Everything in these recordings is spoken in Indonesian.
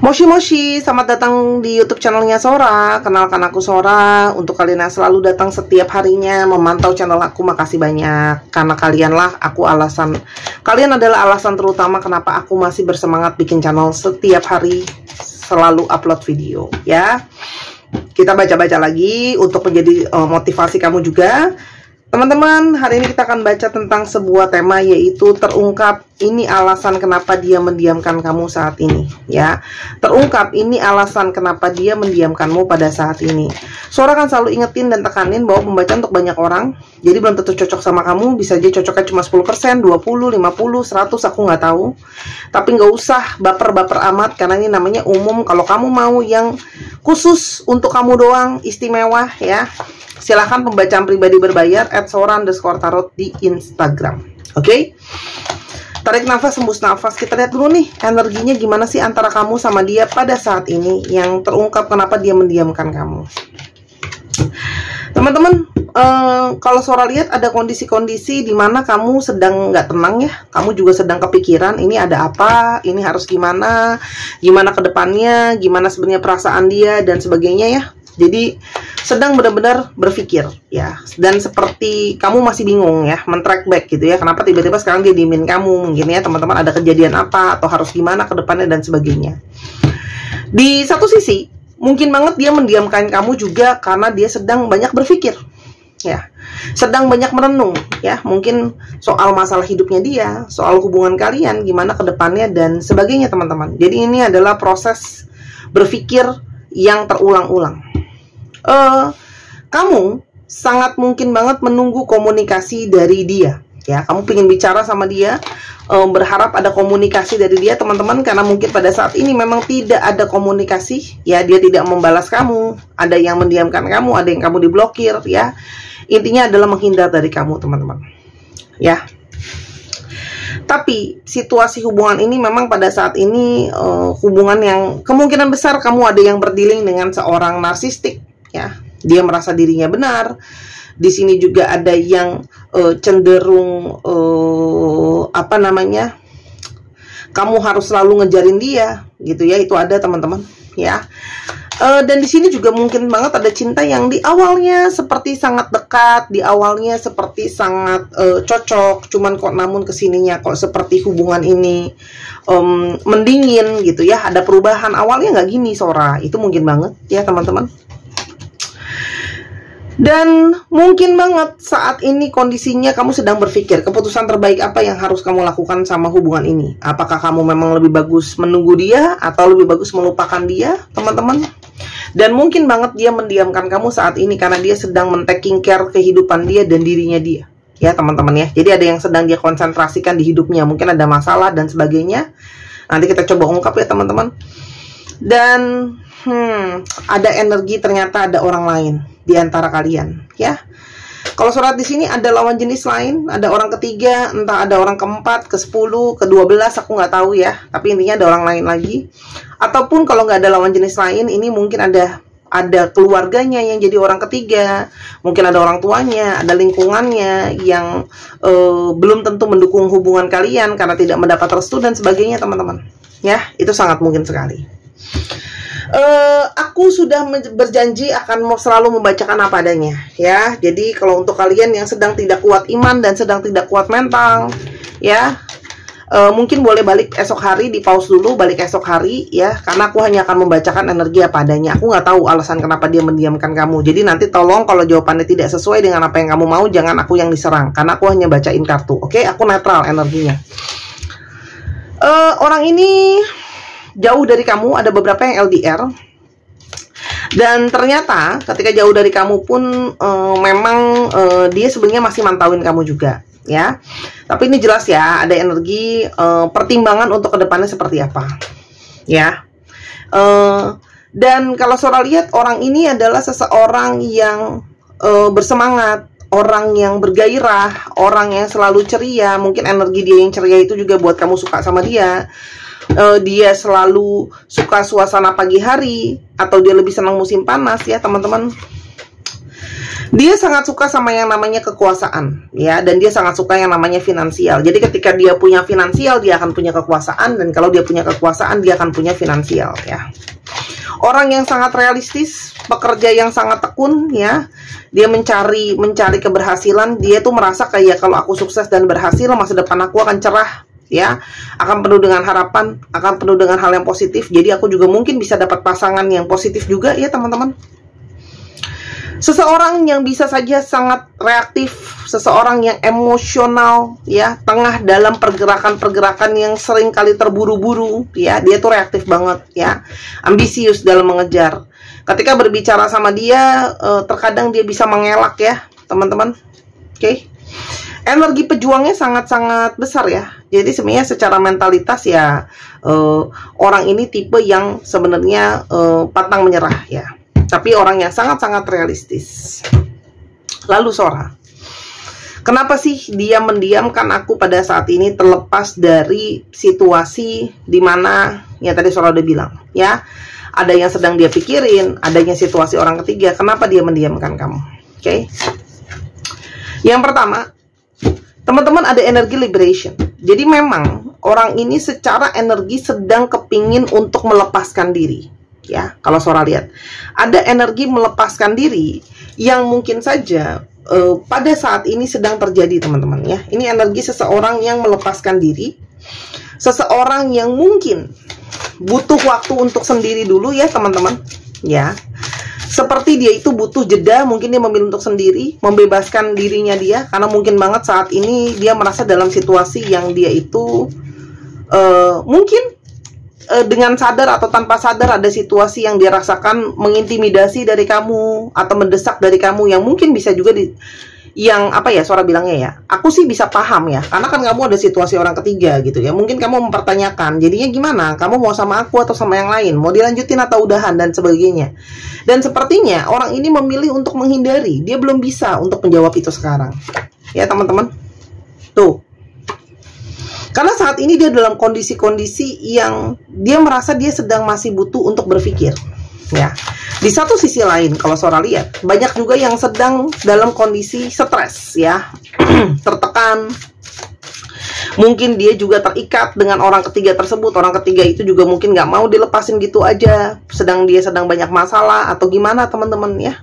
Moshi Moshi, selamat datang di YouTube channelnya Sora. Kenalkan aku Sora. Untuk kalian yang selalu datang setiap harinya memantau channel aku, makasih banyak. Karena kalian adalah alasan terutama kenapa aku masih bersemangat bikin channel setiap hari, selalu upload video ya. Kita baca-baca lagi untuk menjadi motivasi kamu juga. Teman-teman, hari ini kita akan baca tentang sebuah tema, yaitu terungkap ini alasan kenapa dia mendiamkan kamu saat ini ya. Terungkap ini alasan kenapa dia mendiamkanmu pada saat ini. Sora kan selalu ingetin dan tekanin bahwa pembaca untuk banyak orang, jadi belum tentu cocok sama kamu. Bisa aja cocoknya cuma 10%, 20, 50, 100, aku nggak tahu. Tapi nggak usah baper-baper amat, karena ini namanya umum. Kalau kamu mau yang khusus untuk kamu doang, istimewa ya, silahkan pembacaan pribadi berbayar @sora_tarot di Instagram. Oke? Tarik nafas, hembus nafas. Kita lihat dulu nih energinya gimana sih antara kamu sama dia pada saat ini, yang terungkap kenapa dia mendiamkan kamu. Teman-teman, kalau Sora lihat ada kondisi-kondisi di mana kamu sedang nggak tenang ya. Kamu juga sedang kepikiran, ini ada apa, ini harus gimana ke depannya, gimana sebenarnya perasaan dia dan sebagainya ya. Jadi sedang benar-benar berpikir ya, dan seperti kamu masih bingung ya, men-track back gitu ya, kenapa tiba-tiba sekarang dia diemin kamu, mungkin ya teman-teman ada kejadian apa, atau harus gimana ke depannya dan sebagainya. Di satu sisi mungkin banget dia mendiamkan kamu juga karena dia sedang banyak berpikir ya, sedang banyak merenung ya, mungkin soal masalah hidupnya dia, soal hubungan kalian gimana ke depannya dan sebagainya teman-teman. Jadi ini adalah proses berpikir yang terulang-ulang. Kamu sangat mungkin banget menunggu komunikasi dari dia ya. Kamu pengen bicara sama dia, berharap ada komunikasi dari dia teman-teman, karena mungkin pada saat ini memang tidak ada komunikasi ya. Dia tidak membalas kamu, ada yang mendiamkan kamu, ada yang kamu diblokir ya. Intinya adalah menghindar dari kamu teman-teman ya. Tapi situasi hubungan ini memang pada saat ini hubungan yang kemungkinan besar kamu ada yang berdealing dengan seorang narsistik ya. Dia merasa dirinya benar. Di sini juga ada yang cenderung kamu harus selalu ngejarin dia gitu ya. Itu ada teman-teman ya. Dan di sini juga mungkin banget ada cinta yang di awalnya seperti sangat dekat, di awalnya seperti sangat cocok, cuman kok namun kesininya kok seperti hubungan ini mendingin gitu ya. Ada perubahan, awalnya nggak gini Sora, itu mungkin banget ya teman-teman. Dan mungkin banget saat ini kondisinya kamu sedang berpikir keputusan terbaik apa yang harus kamu lakukan sama hubungan ini. Apakah kamu memang lebih bagus menunggu dia atau lebih bagus melupakan dia teman-teman. Dan mungkin banget dia mendiamkan kamu saat ini karena dia sedang men-taking care kehidupan dia dan dirinya dia ya teman-teman ya. Jadi ada yang sedang dia konsentrasikan di hidupnya, mungkin ada masalah dan sebagainya. Nanti kita coba ungkap ya teman-teman. Dan ada energi, ternyata ada orang lain di antara kalian ya. Kalau surat di sini ada lawan jenis lain, ada orang ketiga, entah ada orang keempat, ke-10, ke-12, aku nggak tahu ya. Tapi intinya ada orang lain lagi. Ataupun kalau nggak ada lawan jenis lain, ini mungkin ada keluarganya yang jadi orang ketiga, mungkin ada orang tuanya, ada lingkungannya yang belum tentu mendukung hubungan kalian karena tidak mendapat restu dan sebagainya teman-teman ya. Itu sangat mungkin sekali. Aku sudah berjanji akan selalu membacakan apa adanya ya. Jadi kalau untuk kalian yang sedang tidak kuat iman dan sedang tidak kuat mental ya, mungkin boleh balik esok hari, di pause dulu, balik esok hari ya, karena aku hanya akan membacakan energi apa adanya. Aku nggak tahu alasan kenapa dia mendiamkan kamu. Jadi nanti tolong kalau jawabannya tidak sesuai dengan apa yang kamu mau, jangan aku yang diserang, karena aku hanya bacain kartu. Oke, aku netral energinya. Orang ini jauh dari kamu, ada beberapa yang LDR. Dan ternyata ketika jauh dari kamu pun memang dia sebenarnya masih mantauin kamu juga ya. Tapi ini jelas ya, ada energi pertimbangan untuk kedepannya seperti apa ya. Dan kalau Sora lihat, orang ini adalah seseorang yang bersemangat, orang yang bergairah, orang yang selalu ceria. Mungkin energi dia yang ceria itu juga buat kamu suka sama dia. Dia selalu suka suasana pagi hari, atau dia lebih senang musim panas ya teman-teman. Dia sangat suka sama yang namanya kekuasaan, ya, dan dia sangat suka yang namanya finansial. Jadi ketika dia punya finansial, dia akan punya kekuasaan, dan kalau dia punya kekuasaan, dia akan punya finansial, ya. Orang yang sangat realistis, pekerja yang sangat tekun, ya. Dia mencari keberhasilan. Dia tuh merasa kayak kalau aku sukses dan berhasil, masa depan aku akan cerah, ya, akan penuh dengan harapan, akan penuh dengan hal yang positif. Jadi aku juga mungkin bisa dapat pasangan yang positif juga, ya teman-teman. Seseorang yang bisa saja sangat reaktif, seseorang yang emosional, ya, tengah dalam pergerakan-pergerakan yang sering kali terburu-buru, ya, dia tuh reaktif banget, ya, ambisius dalam mengejar. Ketika berbicara sama dia, terkadang dia bisa mengelak, ya, teman-teman. Oke. Energi pejuangnya sangat-sangat besar, ya. Jadi sebenarnya secara mentalitas, ya, orang ini tipe yang sebenarnya pantang menyerah, ya. Tapi orang yang sangat-sangat realistis. Lalu Sora, kenapa sih dia mendiamkan aku pada saat ini, terlepas dari situasi dimana, ya tadi Sora udah bilang, ya, ada yang sedang dia pikirin, adanya situasi orang ketiga. Kenapa dia mendiamkan kamu? Oke. Yang pertama, teman-teman, ada energi liberation. Jadi memang orang ini secara energi sedang kepingin untuk melepaskan diri. Ya, kalau Sora lihat ada energi melepaskan diri yang mungkin saja pada saat ini sedang terjadi, teman-teman, ya. Ini energi seseorang yang melepaskan diri, seseorang yang mungkin butuh waktu untuk sendiri dulu, ya teman-teman, ya. Seperti dia itu butuh jeda, mungkin dia memilih untuk sendiri, membebaskan dirinya dia, karena mungkin banget saat ini dia merasa dalam situasi yang dia itu mungkin dengan sadar atau tanpa sadar ada situasi yang dia rasakan mengintimidasi dari kamu atau mendesak dari kamu, yang mungkin bisa juga yang apa ya, Sora bilangnya, ya, aku sih bisa paham, ya, karena kan kamu ada situasi orang ketiga gitu, ya. Mungkin kamu mempertanyakan, jadinya gimana, kamu mau sama aku atau sama yang lain, mau dilanjutin atau udahan dan sebagainya. Dan sepertinya orang ini memilih untuk menghindari, dia belum bisa untuk menjawab itu sekarang, ya teman-teman. Tuh, karena saat ini dia dalam kondisi-kondisi yang dia merasa dia sedang masih butuh untuk berpikir, ya. Di satu sisi lain, kalau Sora lihat, banyak juga yang sedang dalam kondisi stres, ya, tertekan. Mungkin dia juga terikat dengan orang ketiga tersebut. Orang ketiga itu juga mungkin nggak mau dilepasin gitu aja. Dia sedang banyak masalah atau gimana, teman-teman, ya.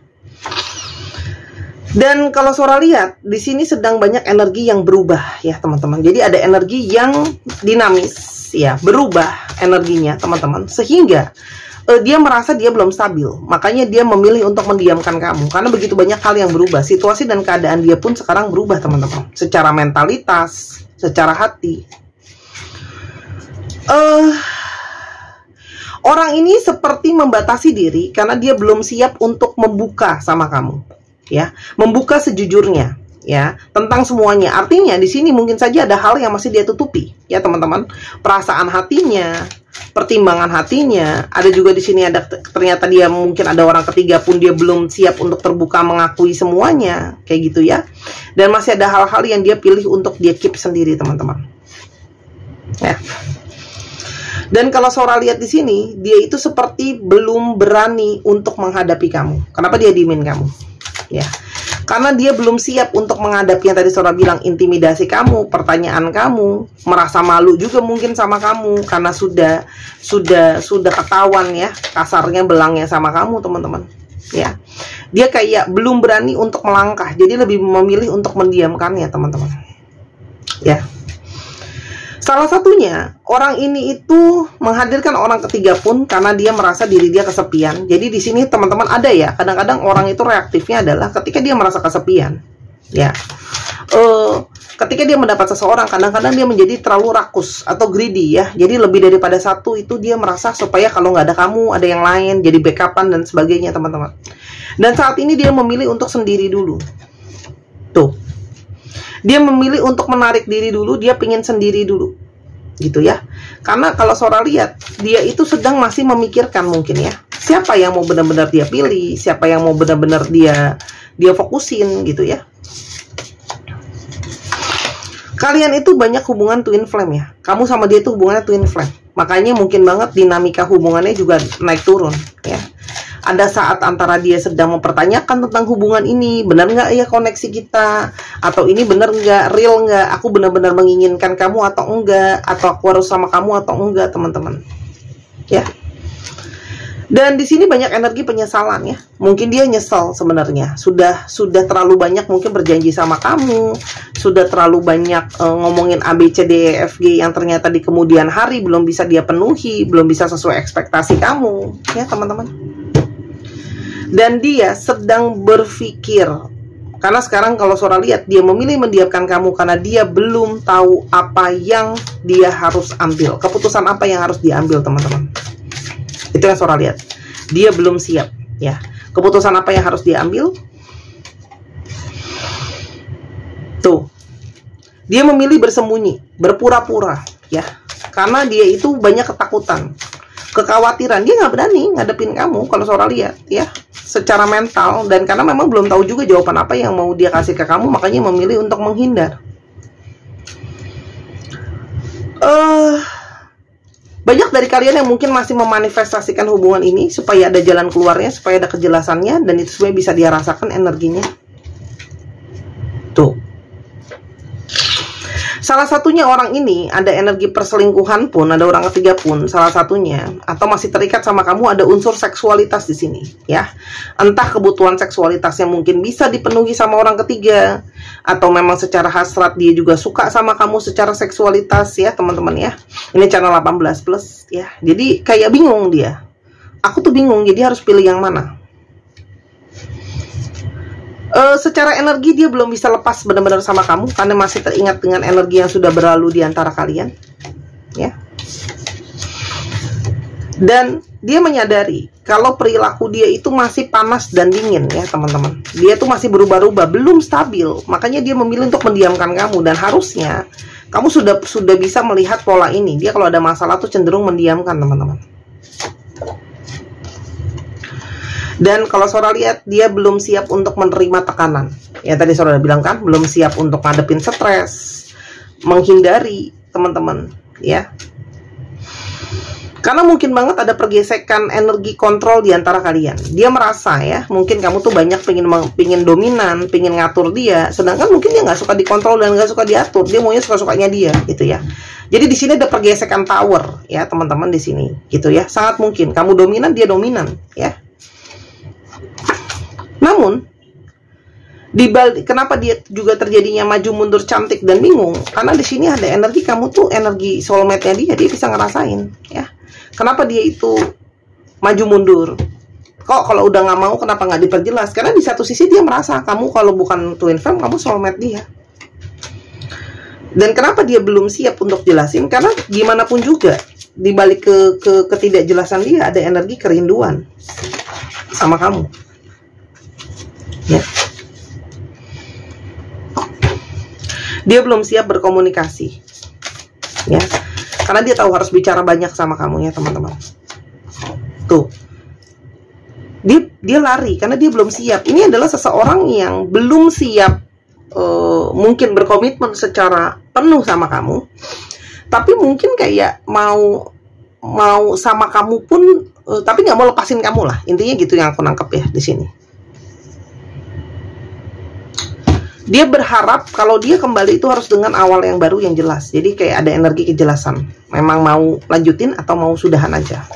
Dan kalau Sora lihat, di sini sedang banyak energi yang berubah, ya teman-teman. Jadi ada energi yang dinamis, ya, berubah energinya, teman-teman. Sehingga dia merasa dia belum stabil. Makanya dia memilih untuk mendiamkan kamu. Karena begitu banyak hal yang berubah. Situasi dan keadaan dia pun sekarang berubah, teman-teman. Secara mentalitas, secara hati. Orang ini seperti membatasi diri karena dia belum siap untuk membuka sama kamu. Ya, membuka sejujurnya, ya, tentang semuanya. Artinya di sini mungkin saja ada hal yang masih dia tutupi, ya teman-teman. Perasaan hatinya, pertimbangan hatinya. Ada juga di sini ada ternyata dia mungkin ada orang ketiga pun dia belum siap untuk terbuka mengakui semuanya, kayak gitu, ya. Dan masih ada hal-hal yang dia pilih untuk dia keep sendiri, teman-teman. Ya. Dan kalau Sora lihat di sini, dia itu seperti belum berani untuk menghadapi kamu. Kenapa dia diemin kamu? Ya, karena dia belum siap untuk menghadapi yang tadi Sora bilang, intimidasi kamu, pertanyaan kamu, merasa malu juga mungkin sama kamu karena sudah ketahuan, ya, kasarnya belangnya sama kamu, teman-teman, ya. Dia kayak belum berani untuk melangkah, jadi lebih memilih untuk mendiamkannya, teman-teman, ya. Salah satunya, orang ini itu menghadirkan orang ketiga pun karena dia merasa diri dia kesepian. Jadi di sini teman-teman ada, ya, kadang-kadang orang itu reaktifnya adalah ketika dia merasa kesepian, ya. Ketika dia mendapat seseorang, kadang-kadang dia menjadi terlalu rakus atau greedy, ya. Jadi lebih daripada satu itu dia merasa supaya kalau nggak ada kamu, ada yang lain, jadi backupan dan sebagainya, teman-teman. Dan saat ini dia memilih untuk sendiri dulu. Tuh. Dia memilih untuk menarik diri dulu, dia pengen sendiri dulu, gitu, ya. Karena kalau Sora lihat, dia itu sedang masih memikirkan mungkin, ya, siapa yang mau benar-benar dia pilih, siapa yang mau benar-benar dia fokusin, gitu, ya. Kalian itu banyak hubungan twin flame, ya. Kamu sama dia itu hubungannya twin flame. Makanya mungkin banget dinamika hubungannya juga naik turun, ya. Ada saat antara dia sedang mempertanyakan tentang hubungan ini, benar nggak ya koneksi kita, atau ini benar nggak, real nggak, aku benar-benar menginginkan kamu atau enggak, atau aku harus sama kamu atau enggak, teman-teman. Ya. Dan di sini banyak energi penyesalan ya. Mungkin dia nyesel sebenarnya. Sudah terlalu banyak mungkin berjanji sama kamu, sudah terlalu banyak ngomongin A B C D E F G yang ternyata di kemudian hari belum bisa dia penuhi, belum bisa sesuai ekspektasi kamu, ya teman-teman. Dan dia sedang berpikir, karena sekarang kalau Sora lihat, dia memilih mendiamkan kamu karena dia belum tahu apa yang dia harus ambil, keputusan apa yang harus diambil, teman-teman. Itu yang Sora lihat. Dia belum siap, ya. Keputusan apa yang harus diambil? Tuh. Dia memilih bersembunyi, berpura-pura, ya. Karena dia itu banyak ketakutan, kekhawatiran. Dia nggak berani ngadepin kamu kalau Sora lihat, ya. Secara mental, dan karena memang belum tahu juga jawaban apa yang mau dia kasih ke kamu, makanya memilih untuk menghindar. Banyak dari kalian yang mungkin masih memanifestasikan hubungan ini supaya ada jalan keluarnya, supaya ada kejelasannya, dan itu sebenarnya bisa dia rasakan energinya. Tuh. Salah satunya orang ini ada energi perselingkuhan pun, ada orang ketiga pun, salah satunya, atau masih terikat sama kamu, ada unsur seksualitas di sini, ya. Entah kebutuhan seksualitasnya mungkin bisa dipenuhi sama orang ketiga, atau memang secara hasrat dia juga suka sama kamu secara seksualitas, ya teman-teman ya. Ini channel 18+, ya. Jadi kayak bingung dia. Aku tuh bingung, jadi harus pilih yang mana. Secara energi dia belum bisa lepas benar-benar sama kamu karena masih teringat dengan energi yang sudah berlalu di antara kalian, ya. Dan dia menyadari kalau perilaku dia itu masih panas dan dingin, ya teman-teman. Dia tuh masih berubah-ubah, belum stabil. Makanya dia memilih untuk mendiamkan kamu, dan harusnya kamu sudah bisa melihat pola ini. Dia kalau ada masalah tuh cenderung mendiamkan, teman-teman. Dan kalau Sora lihat, dia belum siap untuk menerima tekanan. Ya tadi Sora udah bilang kan, belum siap untuk ngadepin stres, menghindari, teman-teman, ya. Karena mungkin banget ada pergesekan energi kontrol di antara kalian. Dia merasa ya, mungkin kamu tuh banyak pengen dominan, pengen ngatur dia, sedangkan mungkin dia nggak suka dikontrol dan nggak suka diatur. Dia maunya suka-sukanya dia, gitu ya. Jadi di sini ada pergesekan power, ya teman-teman di sini, gitu ya. Sangat mungkin kamu dominan, dia dominan, ya. Namun, kenapa dia juga terjadinya maju mundur cantik dan bingung? Karena di sini ada energi kamu tuh, energi soulmate-nya dia bisa ngerasain, ya. Kenapa dia itu maju mundur? Kok kalau udah nggak mau, kenapa nggak diperjelas? Karena di satu sisi dia merasa kamu kalau bukan twin flame, kamu soulmate dia. Dan kenapa dia belum siap untuk jelasin? Karena gimana pun juga, di balik ke ketidakjelasan dia ada energi kerinduan sama kamu. Ya. Dia belum siap berkomunikasi, ya, karena dia tahu harus bicara banyak sama kamu, ya teman-teman. Tuh, dia lari karena dia belum siap. Ini adalah seseorang yang belum siap, mungkin berkomitmen secara penuh sama kamu, tapi mungkin kayak mau sama kamu pun, tapi nggak mau lepasin kamu lah. Intinya gitu yang aku nangkep ya di sini. Dia berharap kalau dia kembali itu harus dengan awal yang baru yang jelas. Jadi kayak ada energi kejelasan. Memang mau lanjutin atau mau sudahan aja.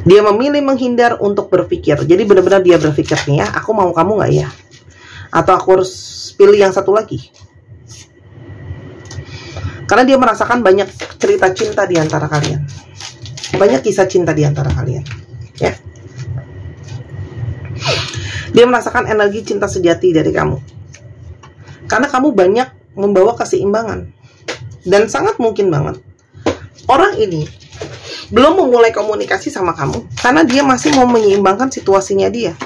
Dia memilih menghindar untuk berpikir. Jadi benar-benar dia berpikir nih ya, aku mau kamu nggak ya? Atau aku harus pilih yang satu lagi? Karena dia merasakan banyak cerita cinta di antara kalian. Banyak kisah cinta di antara kalian. Ya. Dia merasakan energi cinta sejati dari kamu. Karena kamu banyak membawa keseimbangan. Dan sangat mungkin banget orang ini belum memulai komunikasi sama kamu karena dia masih mau menyeimbangkan situasinya dia.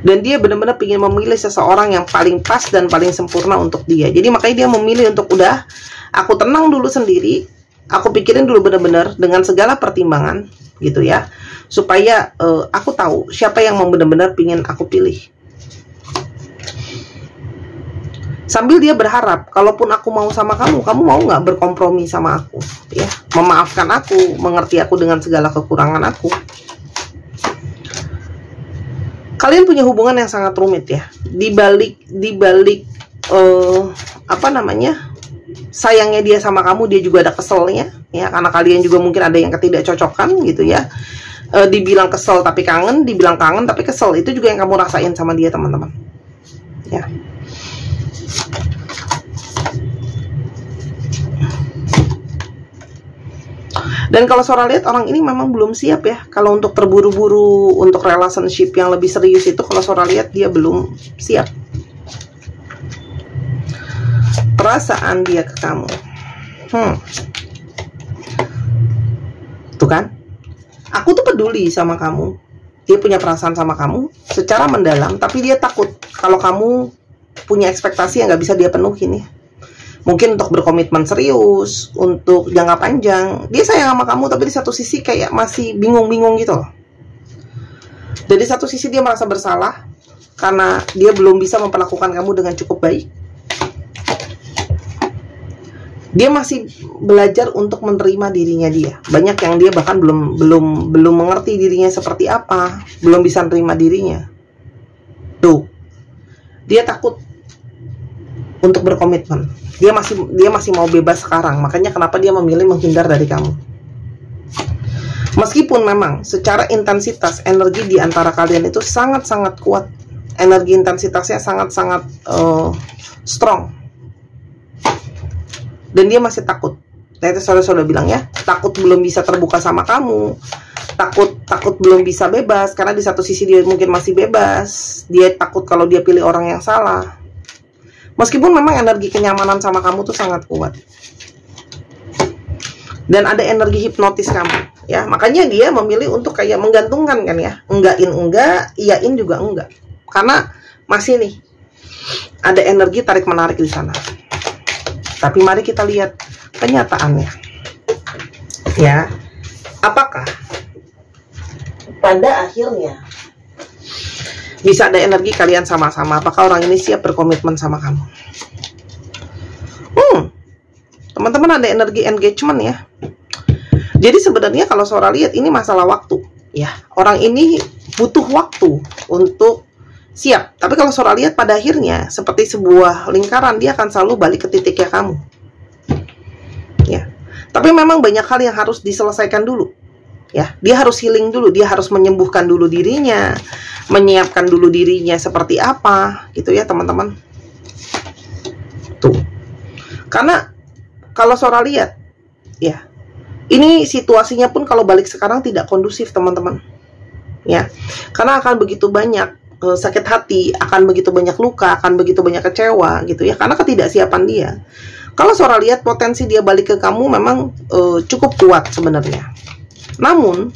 Dan dia benar-benar ingin memilih seseorang yang paling pas dan paling sempurna untuk dia. Jadi makanya dia memilih untuk udah, aku tenang dulu sendiri, aku pikirin dulu benar-benar dengan segala pertimbangan, gitu ya. Supaya aku tahu siapa yang mau benar-benar pingin aku pilih. Sambil dia berharap, kalaupun aku mau sama kamu mau nggak berkompromi sama aku, ya, memaafkan aku, mengerti aku dengan segala kekurangan aku. Kalian punya hubungan yang sangat rumit ya. Di balik sayangnya dia sama kamu, dia juga ada keselnya, ya, karena kalian juga mungkin ada yang ketidakcocokan gitu ya. Dibilang kesel tapi kangen, dibilang kangen tapi kesel, itu juga yang kamu rasain sama dia, teman-teman. Ya. Dan kalau Sora lihat, orang ini memang belum siap ya. Kalau untuk terburu-buru untuk relationship yang lebih serius itu, kalau Sora lihat dia belum siap. Perasaan dia ke kamu, tuh kan, aku tuh peduli sama kamu. Dia punya perasaan sama kamu secara mendalam, tapi dia takut kalau kamu punya ekspektasi yang gak bisa dia penuhin ya. Mungkin untuk berkomitmen serius, untuk jangka panjang. Dia sayang sama kamu, tapi di satu sisi kayak masih bingung-bingung gitu loh. Dan di satu sisi dia merasa bersalah karena dia belum bisa memperlakukan kamu dengan cukup baik. Dia masih belajar untuk menerima dirinya dia. Banyak yang dia bahkan belum mengerti dirinya seperti apa, belum bisa menerima dirinya. Tuh. Dia takut untuk berkomitmen. Dia masih mau bebas sekarang. Makanya kenapa dia memilih menghindar dari kamu. Meskipun memang secara intensitas energi di antara kalian itu sangat-sangat kuat. Energi intensitasnya sangat-sangat strong. Dan dia masih takut. Tadi sudah bilang ya, takut belum bisa terbuka sama kamu. Takut belum bisa bebas, karena di satu sisi dia mungkin masih bebas. Dia takut kalau dia pilih orang yang salah. Meskipun memang energi kenyamanan sama kamu tuh sangat kuat. Dan ada energi hipnotis kamu, ya. Makanya dia memilih untuk kayak menggantungkan kan ya. Enggakin enggak, iyain juga enggak. Karena masih nih ada energi tarik menarik di sana. Tapi mari kita lihat kenyataannya. Ya. Apakah pada akhirnya bisa ada energi kalian sama-sama? Apakah orang ini siap berkomitmen sama kamu? Teman-teman, ada energi engagement ya. Jadi sebenarnya kalau Sora lihat ini masalah waktu ya. Orang ini butuh waktu untuk siap. Tapi kalau Sora lihat pada akhirnya seperti sebuah lingkaran, dia akan selalu balik ke titiknya kamu. Ya. Tapi memang banyak hal yang harus diselesaikan dulu. Ya, dia harus healing dulu, dia harus menyembuhkan dulu dirinya, menyiapkan dulu dirinya seperti apa, gitu ya teman-teman. Tuh. Karena kalau Sora lihat, ya, ini situasinya pun kalau balik sekarang tidak kondusif teman-teman. Ya, karena akan begitu banyak sakit hati, akan begitu banyak luka, akan begitu banyak kecewa, gitu ya, karena ketidaksiapan dia. Kalau Sora lihat potensi dia balik ke kamu memang cukup kuat sebenarnya. Namun,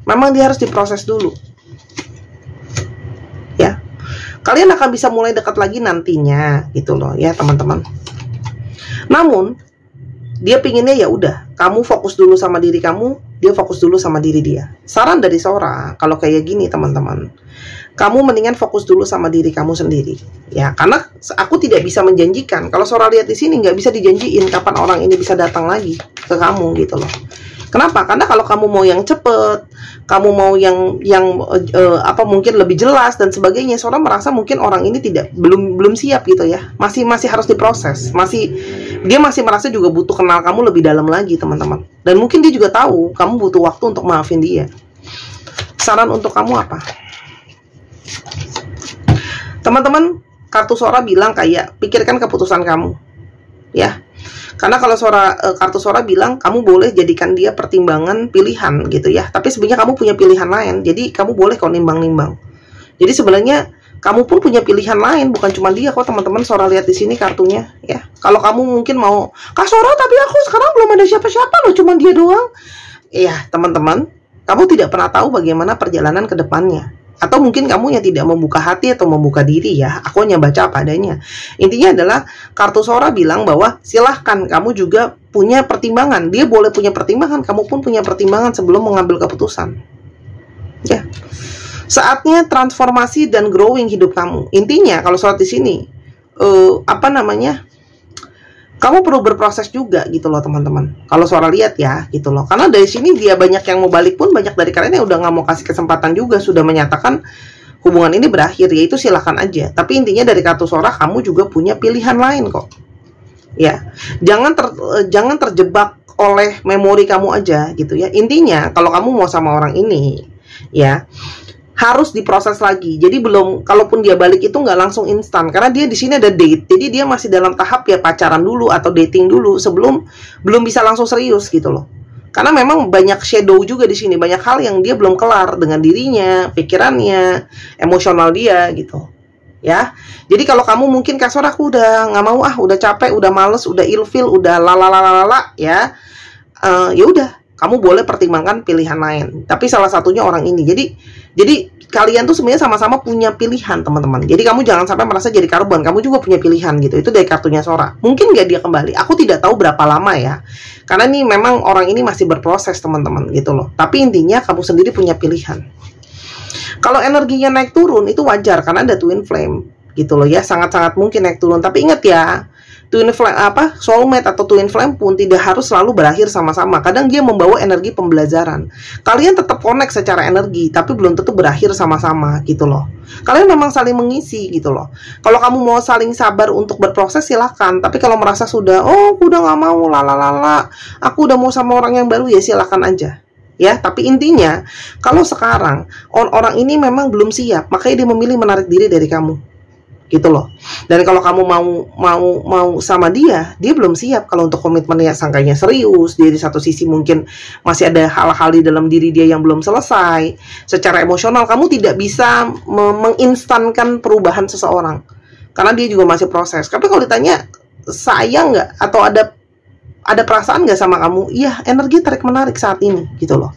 memang dia harus diproses dulu. Ya. Kalian akan bisa mulai dekat lagi nantinya, gitu loh ya, teman-teman. Namun, dia pinginnya ya udah, kamu fokus dulu sama diri kamu, dia fokus dulu sama diri dia. Saran dari Sora, kalau kayak gini, teman-teman, kamu mendingan fokus dulu sama diri kamu sendiri. Ya, karena aku tidak bisa menjanjikan. Kalau Sora lihat di sini nggak bisa dijanjiin kapan orang ini bisa datang lagi ke kamu, gitu loh. Kenapa? Karena kalau kamu mau yang cepet, kamu mau yang mungkin lebih jelas dan sebagainya, Sora merasa mungkin orang ini belum siap gitu ya. Masih harus diproses. Dia masih merasa juga butuh kenal kamu lebih dalam lagi, teman-teman. Dan mungkin dia juga tahu kamu butuh waktu untuk maafin dia. Saran untuk kamu apa? Teman-teman, kartu Sora bilang kayak pikirkan keputusan kamu. Ya. Karena kalau kartu Sora bilang kamu boleh jadikan dia pertimbangan pilihan gitu ya. Tapi sebenarnya kamu punya pilihan lain. Jadi kamu boleh kok nimbang-nimbang. Jadi sebenarnya kamu pun punya pilihan lain, bukan cuma dia kok teman-teman. Sora lihat di sini kartunya ya. Kalau kamu mungkin mau, Kak Sora tapi aku sekarang belum ada siapa-siapa loh, cuma dia doang. Iya teman-teman, kamu tidak pernah tahu bagaimana perjalanan ke depannya. Atau mungkin kamu yang tidak membuka hati atau membuka diri ya. Aku hanya baca apa adanya. Intinya adalah kartu Sora bilang bahwa silahkan kamu juga punya pertimbangan. Dia boleh punya pertimbangan, kamu pun punya pertimbangan sebelum mengambil keputusan. Ya. Saatnya transformasi dan growing hidup kamu. Intinya kalau Sora di sini, apa namanya, kamu perlu berproses juga gitu loh teman-teman. Kalau Sora lihat ya gitu loh. Karena dari sini dia banyak yang mau balik pun, banyak dari kalian yang udah nggak mau kasih kesempatan juga, sudah menyatakan hubungan ini berakhir. Ya itu silakan aja. Tapi intinya dari kartu Sora, kamu juga punya pilihan lain kok. Ya, jangan terjebak oleh memori kamu aja gitu ya. Intinya kalau kamu mau sama orang ini ya, harus diproses lagi. Jadi kalaupun dia balik itu nggak langsung instan, karena dia di sini ada date. Jadi dia masih dalam tahap ya pacaran dulu atau dating dulu sebelum belum bisa langsung serius gitu loh. Karena memang banyak shadow juga di sini, banyak hal yang dia belum kelar dengan dirinya, pikirannya, emosional dia gitu. Ya. Jadi kalau kamu mungkin kasar, aku udah nggak mau udah capek, udah males, udah ilfeel, udah lalalala ya. Ya udah, kamu boleh pertimbangkan pilihan lain. Tapi salah satunya orang ini. Jadi kalian tuh sebenarnya sama-sama punya pilihan teman-teman. Jadi kamu jangan sampai merasa jadi korban. Kamu juga punya pilihan gitu. Itu dari kartunya Sora. Mungkin nggak dia kembali. Aku tidak tahu berapa lama ya. Karena ini memang orang ini masih berproses teman-teman gitu loh. Tapi intinya kamu sendiri punya pilihan. Kalau energinya naik turun itu wajar karena ada twin flame gitu loh ya. Sangat-sangat mungkin naik turun. Tapi ingat ya, twin flame soulmate atau twin flame pun tidak harus selalu berakhir sama-sama. Kadang dia membawa energi pembelajaran. Kalian tetap connect secara energi, tapi belum tentu berakhir sama-sama gitu loh. Kalian memang saling mengisi gitu loh. Kalau kamu mau saling sabar untuk berproses silahkan. Tapi kalau merasa sudah, aku udah nggak mau, aku udah mau sama orang yang baru, ya silahkan aja. Ya, tapi intinya kalau sekarang orang ini memang belum siap, makanya dia memilih menarik diri dari kamu. Gitu loh. Dan kalau kamu mau sama dia belum siap kalau untuk komitmennya, sangkanya serius. Dia di satu sisi mungkin masih ada hal-hal di dalam diri dia yang belum selesai. Secara emosional kamu tidak bisa menginstankan perubahan seseorang, karena dia juga masih proses. Tapi kalau ditanya sayang nggak atau ada perasaan nggak sama kamu, iya, energi tarik menarik saat ini gitu loh.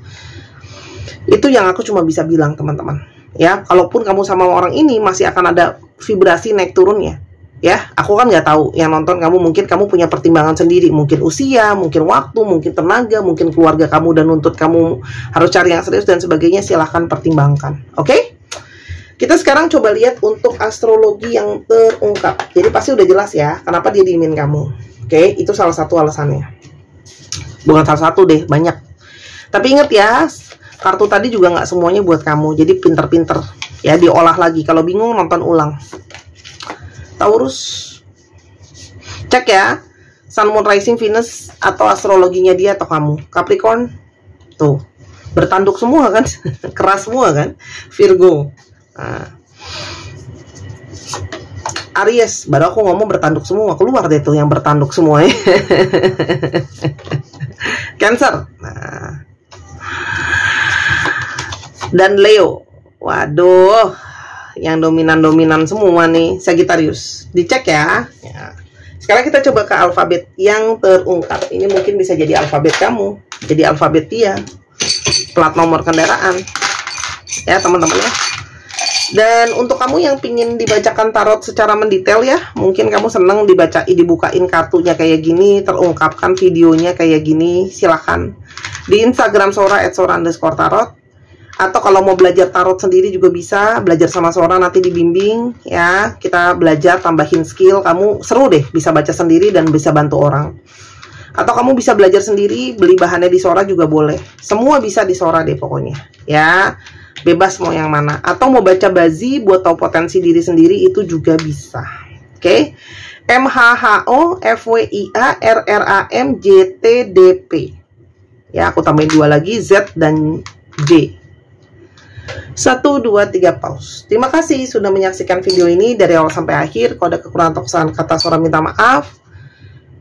Itu yang aku cuma bisa bilang teman-teman. Ya, kalaupun kamu sama orang ini masih akan ada vibrasi naik turunnya. Ya, aku kan nggak tahu, yang nonton mungkin kamu punya pertimbangan sendiri, mungkin usia, mungkin waktu, mungkin tenaga, mungkin keluarga kamu dan nuntut kamu harus cari yang serius dan sebagainya. Silahkan pertimbangkan. Oke? Kita sekarang coba lihat untuk astrologi yang terungkap. Jadi pasti udah jelas ya kenapa dia diemin kamu. Oke, itu salah satu alasannya. Bukan salah satu deh, banyak. Tapi ingat ya, kartu tadi juga nggak semuanya buat kamu. Jadi pinter-pinter ya, diolah lagi. Kalau bingung nonton ulang. Taurus, cek ya, Sun, Moon, Rising, Venus atau astrologinya dia atau kamu. Capricorn, tuh bertanduk semua kan, keras semua kan. Virgo, Aries, baru aku ngomong bertanduk semua, keluar deh tuh yang bertanduk semua ya. Cancer, dan Leo. Waduh, yang dominan-dominan semua nih. Sagittarius, dicek ya. Sekarang kita coba ke alfabet yang terungkap. Ini mungkin bisa jadi alfabet kamu, jadi alfabet dia, plat nomor kendaraan ya teman-teman ya. Dan untuk kamu yang pingin dibacakan tarot secara mendetail ya, mungkin kamu seneng dibukain kartunya kayak gini, terungkapkan videonya kayak gini, silahkan di Instagram Sora @sora_tarot. Atau kalau mau belajar tarot sendiri juga bisa, belajar sama Sora, nanti dibimbing ya. Kita belajar, tambahin skill, kamu seru deh, bisa baca sendiri dan bisa bantu orang. Atau kamu bisa belajar sendiri, beli bahannya di Sora juga boleh. Semua bisa di Sora deh pokoknya ya. Bebas mau yang mana. Atau mau baca bazi buat tahu potensi diri sendiri, itu juga bisa. Oke. MHHO FWIA RRAM JTDP. Ya, aku tambahin 2 lagi, Z dan J. 1, 2, 3 pause. Terima kasih sudah menyaksikan video ini dari awal sampai akhir. Kalau ada kekurangan atau kesalahan kata, Sora minta maaf.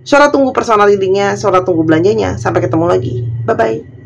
Sora tunggu personal readingnya, Sora tunggu belanjanya. Sampai ketemu lagi. Bye-bye.